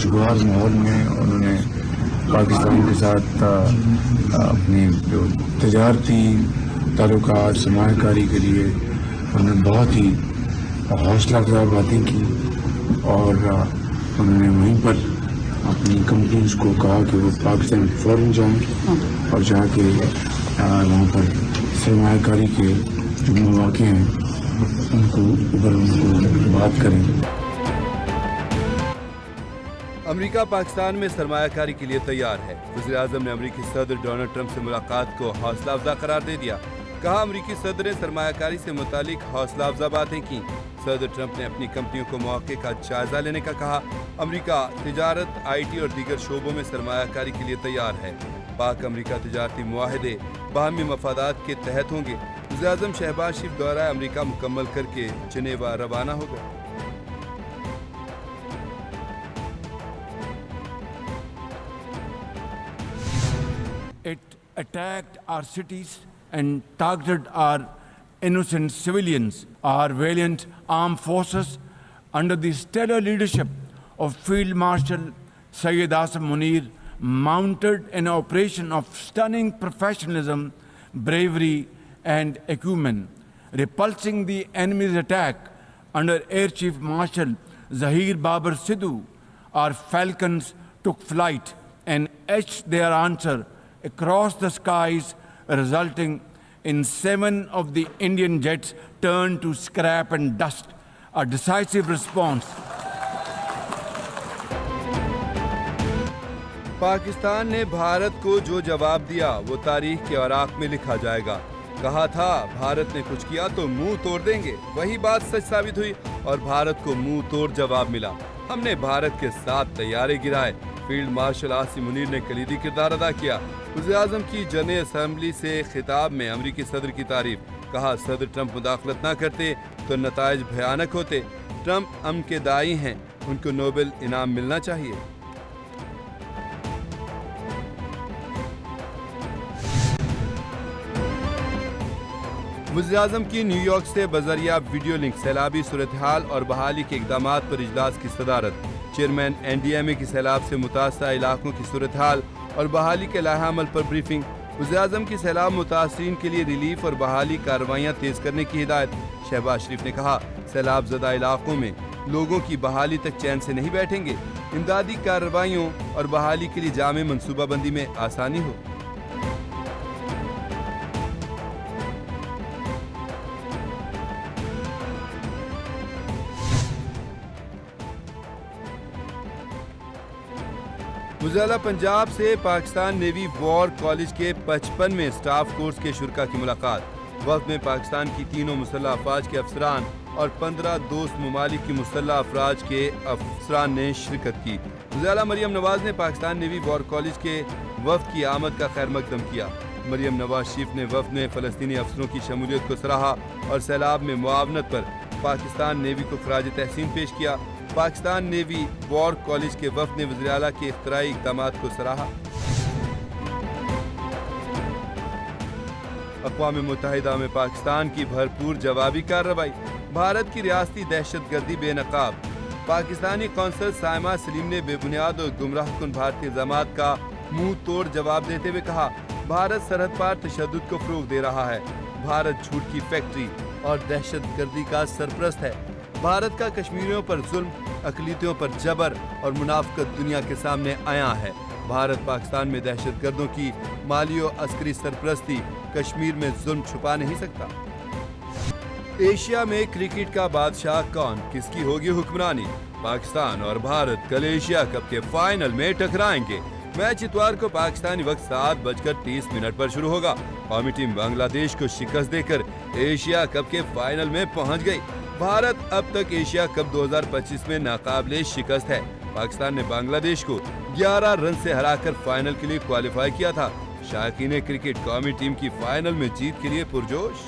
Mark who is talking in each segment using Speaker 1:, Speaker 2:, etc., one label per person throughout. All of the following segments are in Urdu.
Speaker 1: خوشگوار ماحول میں انہوں نے پاکستان کے ساتھ اپنی جو تجارتی تعلقات سرمایہ کاری کے لیے انہوں نے بہت ہی حوصلہ افزا باتیں کی، اور انہوں نے وہیں پر اپنی کمپنیز کو کہا کہ وہ پاکستان فوراً جائیں اور جا کے وہاں پر سرمایہ کاری کے جو مواقع ہیں ان کو بات کریں۔
Speaker 2: امریکہ پاکستان میں سرمایہ کاری کے لیے تیار ہے۔ وزیر اعظم نے امریکی صدر ڈونلڈ ٹرمپ سے ملاقات کو حوصلہ افزا قرار دے دیا۔ کہا امریکی صدر نے سرمایہ کاری سے متعلق حوصلہ افزا باتیں کی۔ صدر ٹرمپ نے اپنی کمپنیوں کو مواقع کا جائزہ لینے کا کہا۔ امریکہ تجارت، آئی ٹی اور دیگر شعبوں میں سرمایہ کاری کے لیے تیار ہے۔ پاک امریکہ تجارتی معاہدے باہمی مفادات کے تحت ہوں گے۔ وزیر اعظم شہباز شریف دورہ امریکہ مکمل کر کے جنیوا روانہ ہو گئے۔
Speaker 3: It attacked our cities and targeted our innocent civilians. Our valiant armed forces, under the stellar leadership of Field Marshal Syed Asim Munir, mounted an operation of stunning professionalism, bravery, and acumen. Repulsing the enemy's attack under Air Chief Marshal Zahir Babar Sidhu, our Falcons took flight and etched their answer across the skies, resulting in 7 of the Indian jets turned to scrap and dust. A decisive response.
Speaker 2: Pakistan نے بھارت کو جو جواب دیا وہ تاریخ کے اوراق میں لکھا جائے گا۔ کہا تھا بھارت نے کچھ کیا تو منہ توڑ دیں گے، وہی بات سچ ثابت ہوئی اور بھارت کو منہ توڑ جواب ملا۔ ہم نے بھارت کے ساتھ طیارے گرائے۔ فیلڈ مارشل آصم منیر نے کلیدی کردار ادا کیا۔ وزیر اعظم کی جنرل اسمبلی سے خطاب میں امریکی صدر کی تعریف۔ کہا صدر ٹرمپ مداخلت نہ کرتے تو نتائج بھیانک ہوتے۔ ٹرمپ امن کے داعی ہیں، ان کو نوبل انعام ملنا چاہیے۔ وزیر اعظم کی نیو یارک سے بذریعہ ویڈیو لنک سیلابی صورتحال اور بحالی کے اقدامات پر اجلاس کی صدارت۔ چیئرمین این ڈی ایم اے کی سیلاب سے متاثرہ علاقوں کی صورتحال اور بحالی کے لائحہ عمل پر بریفنگ۔ وزیر اعظم کی سیلاب متاثرین کے لیے ریلیف اور بحالی کارروائیاں تیز کرنے کی ہدایت۔ شہباز شریف نے کہا سیلاب زدہ علاقوں میں لوگوں کی بحالی تک چین سے نہیں بیٹھیں گے، امدادی کارروائیوں اور بحالی کے لیے جامع منصوبہ بندی میں آسانی ہو۔ وزارت پنجاب سے پاکستان نیوی وار کالج کے 55ویں سٹاف کورس کے شرکاء کی ملاقات۔ وفد میں پاکستان کی تینوں مسلح افواج کے افسران اور 15 دوست ممالک کی مسلح افواج کے افسران نے شرکت کی۔ وزیر اعلیٰ مریم نواز نے پاکستان نیوی وار کالج کے وفد کی آمد کا خیر مقدم کیا۔ مریم نواز شریف نے وفد میں فلسطینی افسروں کی شمولیت کو سراہا اور سیلاب میں معاونت پر پاکستان نیوی کو خراج تحسین پیش کیا۔ پاکستان نیوی وار کالج کے وفد نے وزیر اعلیٰ کے اختراعی اقدامات کو سراہا۔ اقوام متحدہ میں پاکستان کی بھرپور جوابی کارروائی۔ بھارت کی ریاستی دہشت گردی بے نقاب۔ پاکستانی قونصل سائمہ سلیم نے بے بنیاد اور گمراہ کن بھارتی الزامات کا منہ توڑ جواب دیتے ہوئے کہا بھارت سرحد پار تشدد کو فروغ دے رہا ہے۔ بھارت جھوٹ کی فیکٹری اور دہشت گردی کا سرپرست ہے۔ بھارت کا کشمیریوں پر ظلم، اقلیتوں پر جبر اور منافقت دنیا کے سامنے عیاں ہے۔ بھارت پاکستان میں دہشت گردوں کی مالی و عسکری سرپرستی، کشمیر میں ظلم چھپا نہیں سکتا۔ ایشیا میں کرکٹ کا بادشاہ کون، کس کی ہوگی حکمرانی؟ پاکستان اور بھارت کل ایشیا کپ کے فائنل میں ٹکرائیں گے۔ میچ اتوار کو پاکستانی وقت 7:30 پر شروع ہوگا۔ قومی ٹیم بنگلہ دیش کو شکست دے کر ایشیا کپ کے فائنل میں پہنچ گئی۔ بھارت اب تک ایشیا کپ 2025 میں ناقابل شکست ہے۔ پاکستان نے بنگلہ دیش کو 11 رن سے ہرا کر فائنل کے لیے کوالیفائی کیا تھا۔ شائقین کرکٹ قومی ٹیم کی فائنل میں جیت کے لیے پرجوش۔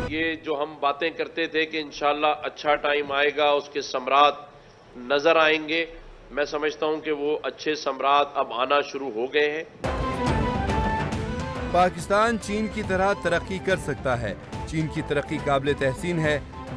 Speaker 4: یہ جو ہم باتیں کرتے تھے کہ انشاءاللہ اچھا ٹائم آئے گا، اس کے ثمرات نظر آئیں گے، میں سمجھتا ہوں کہ وہ اچھے ثمرات اب آنا شروع ہو گئے ہیں۔
Speaker 2: پاکستان چین کی طرح ترقی کر سکتا ہے۔ چین کی ترقی قابل تحسین ہے۔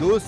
Speaker 2: 2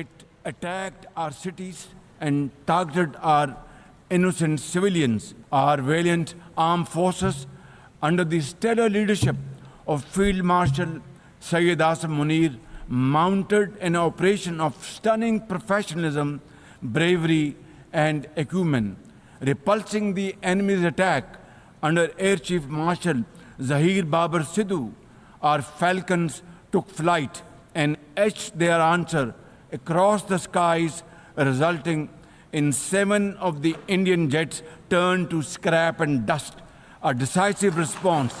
Speaker 3: It attacked our cities and targeted our innocent civilians. Our valiant armed forces, under the stellar leadership of Field Marshal Sayyid Asim Munir, mounted an operation of stunning professionalism, bravery, and acumen, repulsing the enemy's attack under Air Chief Marshal Zahir Babar Sidhu. Our falcons took flight and etched their answer across the skies, resulting in 7 of the Indian jets turned to scrap and dust, a decisive response.